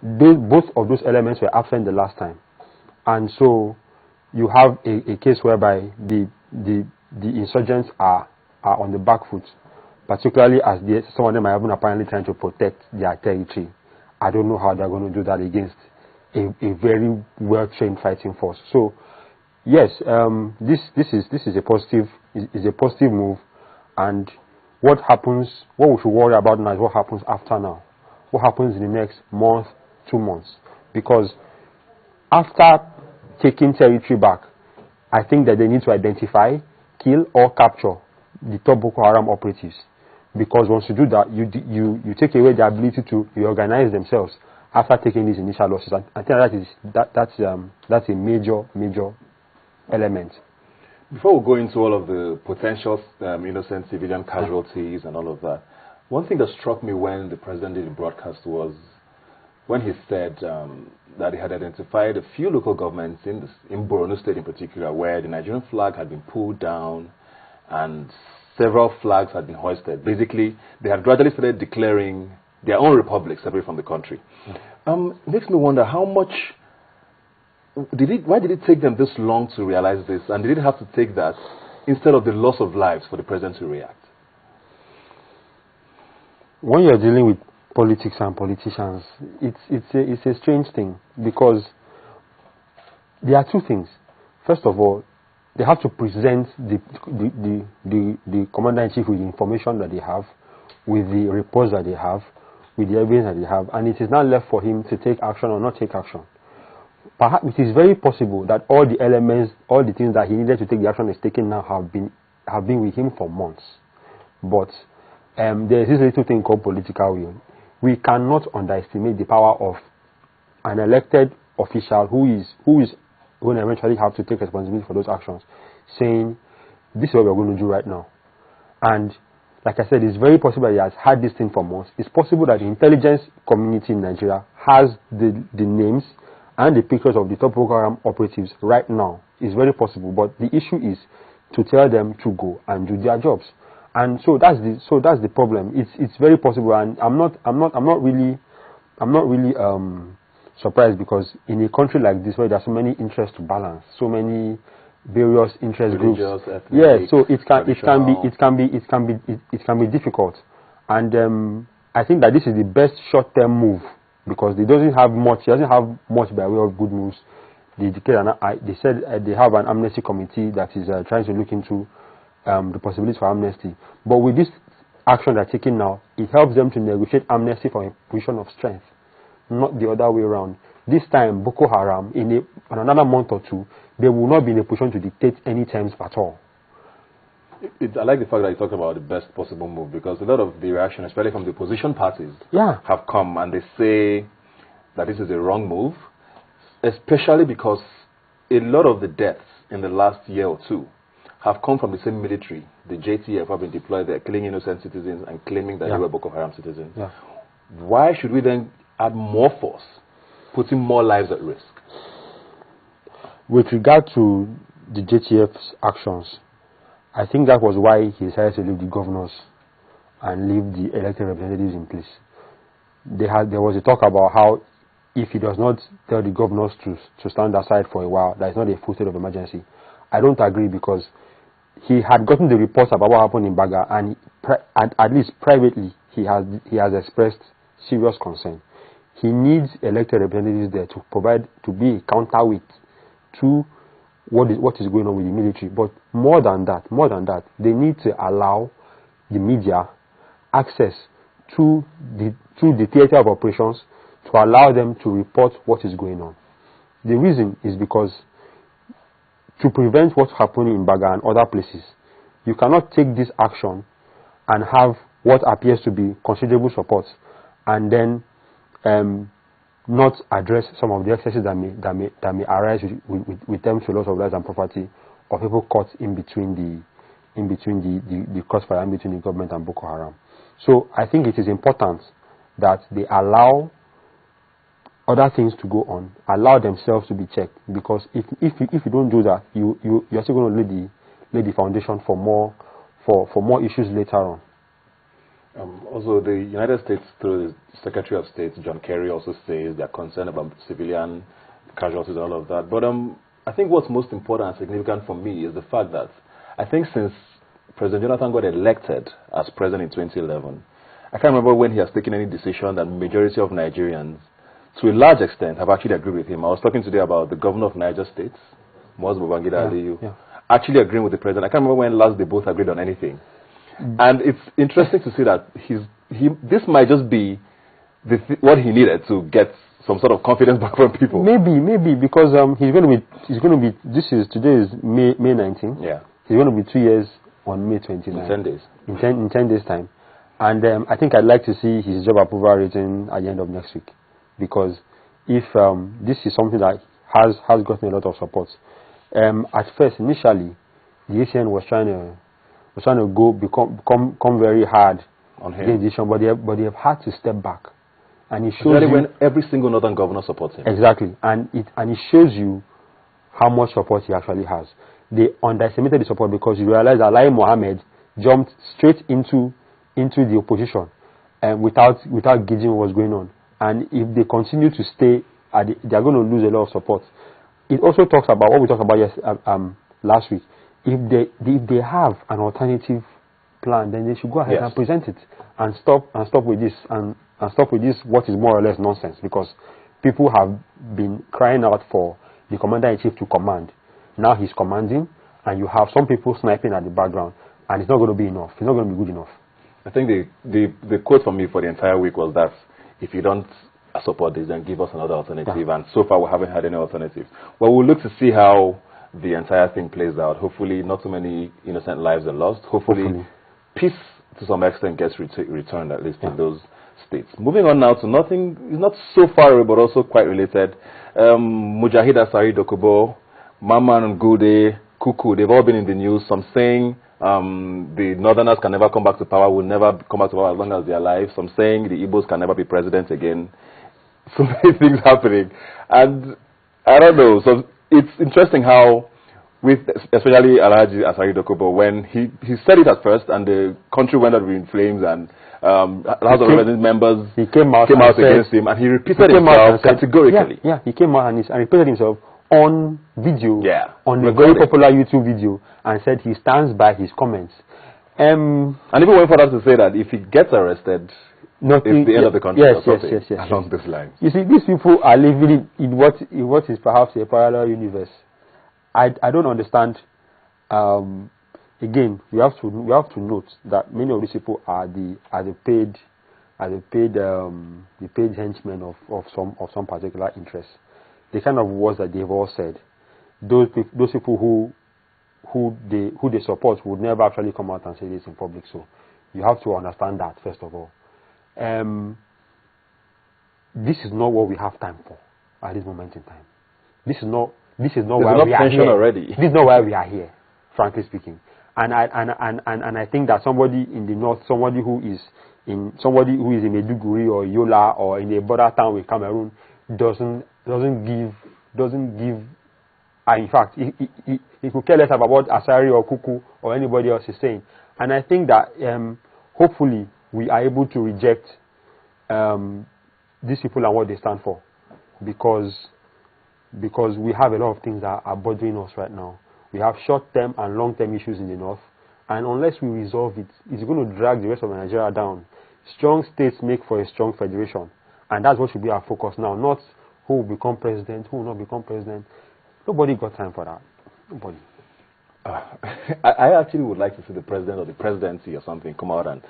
both of those elements were absent the last time. And so you have a case whereby the insurgents are on the back foot, particularly as some of them are even apparently trying to protect their territory. I don't know how they're going to do that against a very well-trained fighting force. So, yes, this is a positive move, and what we should worry about now is what happens after now. What happens in the next month, 2 months? Because after taking territory back, I think that they need to identify, kill, or capture the top Boko Haram operatives. Because once you do that, you take away the ability to reorganize themselves after taking these initial losses. And I think that's a major element. Before we go into all of the potential innocent civilian casualties and all of that, one thing that struck me when the president did the broadcast was when he said that he had identified a few local governments in Borno State in particular where the Nigerian flag had been pulled down and several flags had been hoisted. Basically, they had gradually started declaring their own republic separate from the country. Makes me wonder how much why did it take them this long to realize this, and did it have to take that instead of the loss of lives for the president to react? When you're dealing with politics and politicians, it's a strange thing, because there are two things. First of all, they have to present the commander-in-chief with the information that they have, with the reports that they have, with the evidence that they have, and it is now left for him to take action or not take action. Perhaps it is very possible that all the elements, all the things that he needed to take the action is taken now have been with him for months. But there is this little thing called political will. We cannot underestimate the power of an elected official who is going to eventually have to take responsibility for those actions, saying, this is what we're going to do right now. And like I said, it's very possible that he has had this thing for months. It's possible that the intelligence community in Nigeria has the names and the pictures of the top Boko Haram operatives right now. It's very possible, but the issue is to tell them to go and do their jobs. And so that's the problem. It's very possible, and I'm not really surprised, because in a country like this where there are so many interests to balance, so many various interest groups, yeah, so it can be difficult. And I think that this is the best short-term move, because it doesn't have much by way of good news. They said they have an amnesty committee that is trying to look into the possibilities for amnesty. But with this action they're taking now, it helps them to negotiate amnesty from a position of strength, not the other way around. This time, Boko Haram, in another month or two, they will not be in a position to dictate any terms at all. I like the fact that you talked about the best possible move, because a lot of the reaction, especially from the opposition parties, have come and they say that this is a wrong move, especially because a lot of the deaths in the last year or two have come from the same military. The JTF have been deployed there, killing innocent citizens and claiming that they were Boko Haram citizens. Yeah. Why should we then add more force, putting more lives at risk? With regard to the JTF's actions, I think that was why he decided to leave the governors and leave the elected representatives in place. There was a talk about how if he does not tell the governors to stand aside for a while, there is not a full state of emergency. I don't agree, because he had gotten the reports about what happened in Baga, and at least privately he has expressed serious concern. He needs elected representatives there to be a counterweight to what is going on with the military. But more than that, they need to allow the media access to the theater of operations, to allow them to report what is going on. The reason is because to prevent what's happening in Baga and other places, you cannot take this action and have what appears to be considerable support and then not address some of the excesses that may arise with terms to loss of lives and property, or people caught in between the crossfire in between the government and Boko Haram. So I think it is important that they allow other things to go on, allow themselves to be checked, because if you don't do that, you're still going to lay the foundation for more issues later on. Also, the United States, through the Secretary of State, John Kerry, also says they're concerned about civilian casualties and all of that. But I think what's most important and significant for me is the fact that I think since President Jonathan got elected as president in 2011, I can't remember when he has taken any decision that majority of Nigerians, to a large extent, have actually agreed with him. I was talking today about the governor of Niger State, Moaz Babangida Aliyu, actually agreeing with the president. I can't remember when last they both agreed on anything. And it's interesting to see that this might just be what he needed to get some sort of confidence back from people. Maybe because he's going to be. Today is May 19th. Yeah. He's going to be 2 years on May 29th. In 10 days. In 10 days time, and I think I'd like to see his job approval rating at the end of next week, because if this is something that has gotten a lot of support. At first, initially, the ACN was trying to come very hard on him, but they have had to step back, and it shows really when every single northern governor supports him. Exactly, and it shows you how much support he actually has. They underestimated the support because you realize that Lai Mohammed jumped straight into the opposition, without gauging what was going on. And if they continue to stay, they are going to lose a lot of support. It also talks about what we talked about last week. If they have an alternative plan, then they should go ahead and present it, and stop with this and stop with this what is more or less nonsense, because people have been crying out for the commander-in-chief to command. Now he's commanding, and you have some people sniping at the background, and it's not going to be enough. It's not going to be good enough. I think the quote for me for the entire week was that if you don't support this, then give us another alternative. Yeah. And so far, we haven't had any alternative. Well, we'll look to see how the entire thing plays out. Hopefully, not too many innocent lives are lost. Hopefully. Peace to some extent gets returned, at least in those states. Moving on now to nothing, it's not so far away, but also quite related. Mujahid Asari Dokubo, Maman Gude, Kuku, they've all been in the news. Some saying the Northerners can never come back to power, will never come back to power as long as they are alive. Some saying the Igbos can never be president again. So many things happening. And I don't know. So it's interesting how, with especially Alhaji Asari Dokubo, when he said it at first and the country went up in flames and House of Representatives members came out against him, and he repeated himself categorically. Yeah, he came out and repeated himself on video, on a recording. very popular YouTube video, and said he stands by his comments. And even went further to say that if he gets arrested, it's the end of the country or something along this line. You see, these people are living in what is perhaps a parallel universe. I don't understand. Again, we have to note that many of these people are the paid henchmen of some particular interest. The kind of words that they've all said, those people who they support would never actually come out and say this in public. So you have to understand that first of all. This is not what we have time for at this moment in time. This is not why we are here already. This is not why we are here, frankly speaking. And I think that somebody in the north, somebody who is in Maiduguri or Yola or in a border town with Cameroon doesn't give. In fact, he could care less about what Asari or Kuku or anybody else is saying. And I think that hopefully we are able to reject these people and what they stand for, because we have a lot of things that are bothering us right now. We have short-term and long-term issues in the north, and unless we resolve it, it's going to drag the rest of Nigeria down. Strong states make for a strong federation, and that's what should be our focus now, not who will become president, who will not become president. Nobody got time for that. Nobody. I actually would like to see the president or the presidency or something come out and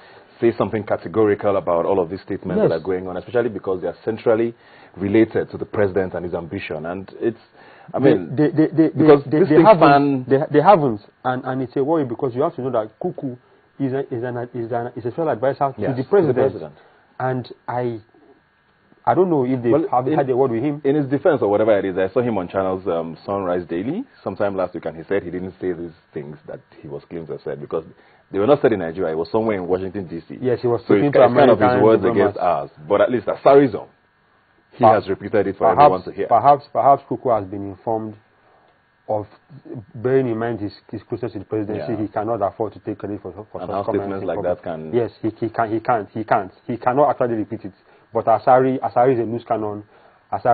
say something categorical about all of these statements that are going on, especially because they are centrally related to the president and his ambition. And it's, I mean, they haven't, and it's a worry, because you have to know that Kuku is a special advisor to the president. And I don't know if they have had a word with him. In his defense or whatever it is, I saw him on channels Sunrise Daily sometime last week, and he said he didn't say these things that he was claimed to have said, because they were not said in Nigeria. It was somewhere in Washington, D.C. Yes, he was speaking to American. So it's kind of his words against ours. But at least Asari's own, he has repeated it for everyone to hear. Perhaps Kuku has been informed of bearing in mind his closeness to the presidency, Yeah. he cannot afford to take credit for And such how comments. statements like that can... Yes, he can't. He cannot actually repeat it. But Asari is a loose cannon. Asari